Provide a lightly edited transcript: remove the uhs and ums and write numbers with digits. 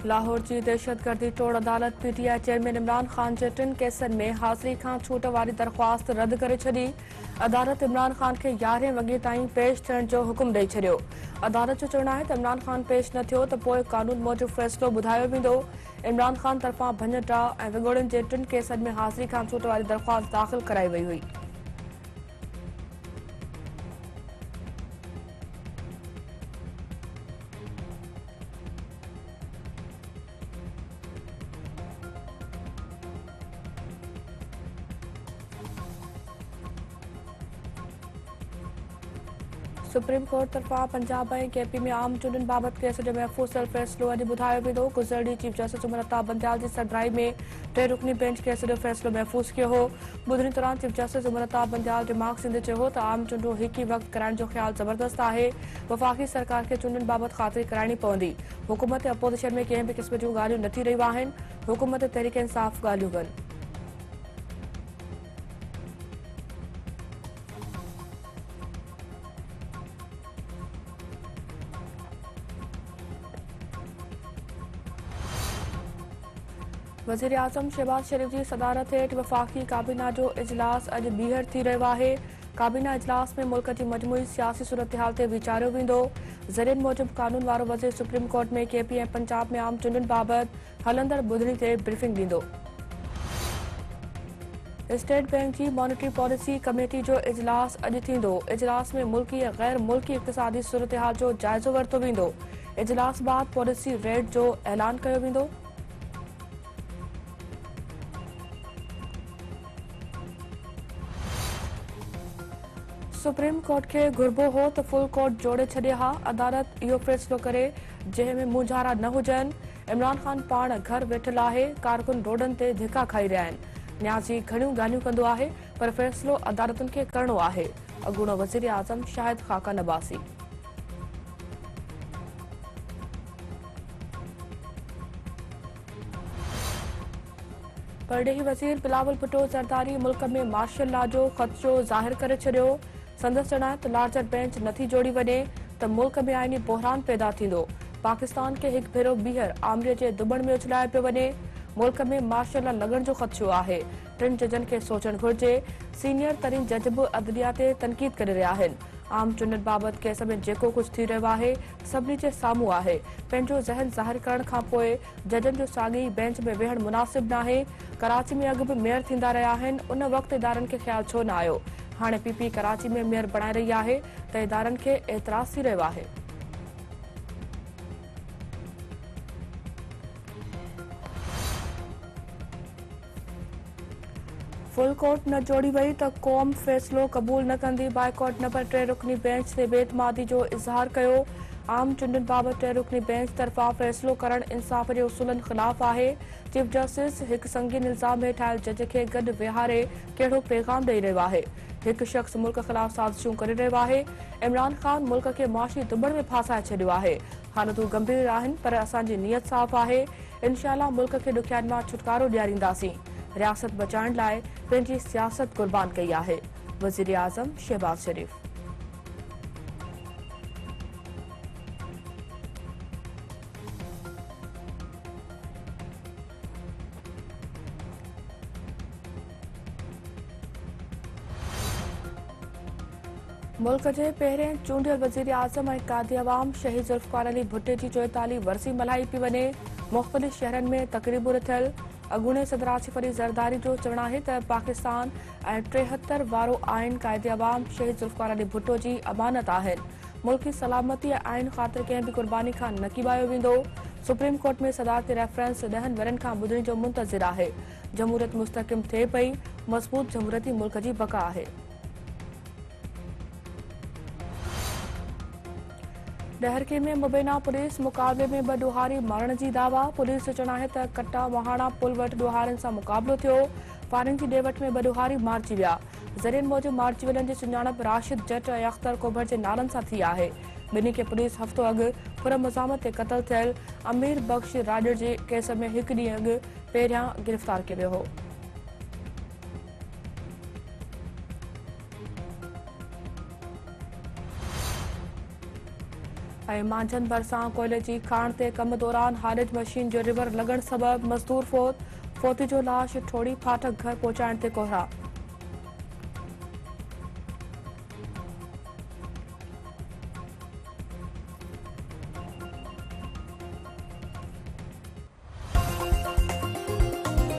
लाहौर की दहशतगर्दी टोड़ अदालत पीटीआई चेयरमैन इमरान खान के 3 केसनि में हाज़िरी खां छूट वारी दरख़्वास्त रद्द करे छॾी। अदालत इमरान खान के 11 वॻे ताईं पेश थियण जो हुकुम ॾेई छॾियो। अदालत जो चवणु आहे त इमरान खान पेश न थियो त पोइ कानून मूजिबि फ़ैसिलो ॿुधायो वेंदो। इमरान खान तरफ़ां भञटा ऐं विॻोड़नि जे 3 केसनि में हाज़िरी खां छूट वारी दरख़्वास्त दाख़िल कराई वई हुई। सुप्रीम कोर्ट तरफ़ां पंजाब ऐं केपी में आम चूंडनि बाबति केस जो महफ़ूज़ फ़ैसिलो अॼु ॿुधायो वेंदो। गुज़िरियल ॾींहुं चीफ जस्टिस उमर अता बंदयाल जी सरबराही में 3 रुकनी बेंच केस जो फ़ैसिलो महफ़ूज़ कयो हो। ॿुधणी दौरान chief justice Umar Ata Bandial remarks ॾींदे चयो त आम चूंडूं हिकु ई वक़्तु कराइण जो ख़्यालु ज़बरदस्त आहे। वफ़ाक़ी सरकार खे चूंडनि बाबति ख़ातिरी कराइणी पवंदी। हुकूमत अपोज़िशन में कंहिं बि क़िस्म जूं ॻाल्हियूं न थी रहियूं आहिनि। हुकूमत तहरीक इंसाफ़ ॻाल्हियूं कनि। वज़ीर आज़म शहबाज शरीफ़ की सदारत हेठि वफ़ाक़ी काबीना जो इजलास अॼु ॿीहर थी रहियो आहे। काबीना इजलास में मुल्क जी मजमूई सियासी सूरतहाल ते वीचारियो वेंदो। ज़रियनि मूजिबि कानून वारो वज़ीर सुप्रीम कोर्ट में केपी ऐं पंजाब में आम चूंडनि बाबति हलंदड़ ॿुधणी ते ब्रीफिंग ॾींदो। स्टेट बैंक की मॉनेटरी पॉलिसी कमेटी जो इजलास अॼु थींदो। इजलास में मुल्की ऐं गैर मुल्की इक़्तिसादी सूरतहाल जो जाइज़ो वरितो वेंदो। इजलास बाद पॉलिसी रेट जो ऐलान कयो वेंदो। सुप्रीम कोर्ट के घुर्बो हो तो फुल कोर्ट जोड़े छॾे हा। अदालत इहो फ़ैसिलो करे जंहिं में मुंझारा न हुजनि। इमरान खान पाण घर वेठल आहे। कारकुन रोडनि ते धिका खाई रहिया आहिनि। न्याज़ी घणियूं ॻाल्हियूं कंदो आहे पर फ़ैसिलो अदालतुनि खे करणो आहे। अॻूणो वज़ीर आज़म शाहिद ख़ाक़ान अब्बासी। परॾेही वज़ीर बिलावल भुट्टो ज़रदारी मुल्क में मार्शल लॉ जो ख़दशो ज़ाहिर करे छॾियो। संदसि चवणु आहे त लार्जर बेंच नथी जोड़ी वञे त मुल्क में आईनी बहिरान पैदा थींदो। पाकिस्तान खे हिकु भेरो ॿीहर आमरीअ जे दुबण में उछलायो पियो वञे। मुल्क में मार्शल लॉ लॻण जो ख़दशो आहे। 3 जजनि खे सोचणु घुरिजे। सीनियर तरीन जज बि अदलिया ते तनक़ीद करे रहिया आहिनि। आम चूंडनि बाबति केस में जेको कुझु थी रहियो आहे सभिनी जे साम्हूं आहे। पंहिंजो ज़हन ज़ाहिर करण खां पोइ जजनि जो साॻी बेंच में वेहण मुनासिब न आहे। कराची में अॻु बि मेयर थींदा रहिया आहिनि। उन वक़्तु इदारनि खे ख़्यालु छो न आयो। हाणे पीपी कराची में मेयर बणाए रही आहे त इदारनि खे एतिराज़ थी रहियो आहे। फुल कोर्ट न जोड़ी वई त क़ौम फ़ैसिलो क़बूल न कंदी। बाइकॉट न पर 3 रुकनी बेंच ते बेतमादी जो इज़हार कयो। आम चूंडनि बाबति 3 रुकनी बेंच तरफ़ां फ़ैसिलो करणु इंसाफ़ जे उसूलनि ख़िलाफ़ आहे। चीफ जस्टिस हिकु संगीन इल्ज़ाम हेठि आयल जज खे गॾु वेहारे कहिड़ो पैगाम ॾेई रहियो आहे। हिकु शख़्स मुल्क ख़िलाफ़ साज़िशूं करे रहियो आहे। इमरान ख़ान मुल्क खे मुआशी दुबण में फासाए छॾियो आहे। हालतूं गंभीर आहिनि पर असांजी नियत साफ़ आहे। इंशाअल्लाह मुल्क खे ॾुखियाईनि मां छुटकारो ॾियारींदासीं। रियासत बचाइण लाइ पंहिंजी सियासत क़ुर्बान कई आहे। वज़ीर आज़म शहबाज शरीफ़। मुल्क जे पहिरें चूंडियल वज़ीर आज़म ऐं कादी अवाम शहीद ज़ुल्फ़िकार अली भुट्टे जी 44 वरसी मल्हाई पई वञे। मुख़्तलिफ़ शहरनि में तक़रीबूं थियल। अॻूणे सदर आसिफ अली ज़रदारी जो चवणु आहे त पाकिस्तान ऐं 73 वारो आइन कायदे अवाम शहीद ज़ुल्फ़िकार अली भुट्टो जी अमानत आहिनि। मुल्की सलामती ऐं आइन ख़ातिर कंहिं बि क़ुर्बानी खां न कीबायो वेंदो। सुप्रीम कोर्ट में सदारती रेफरेंस 10 वरनि खां ॿुधणी जो मुंतज़िर आहे। जमहूरियत मुस्तहकम थिए पई। मज़बूत जमहूरियती मुल्क जी बका आहे। डहरके में मुबैना पुलिस मुक़ाबले में 2 ॾोहारी मारण जी दावा। पुलिस जो चवणु आहे त कट्टा वहाणा पुल वटि ॾोहारनि सां मुक़ाबलो थियो। फायरिंग जी ॾे वठि में 2 ॾोहारी मारिजी विया। ज़रियनि मूजिबि मारिजी वञनि जी सुञाणप राशिद जट ऐं अख्तर कोभर जे नालनि सां थी आहे। ॿिन्ही खे पुलिस हफ़्तो अॻु पुरमज़ामत ते क़तल थियल अमीर बख़्श राजड़ जे केस में हिकु ॾींहुं अॻु पहिरियां गिरफ़्तार कयो वियो हो। ऐं मांझंदि भरिसां कोयले जी खाण ते कम दौरान हारिज मशीन जो रिवर लॻण सबबि मज़दूर फोती जो लाश ठोड़ी फाटक घर पहुचाइण ते कोहरा।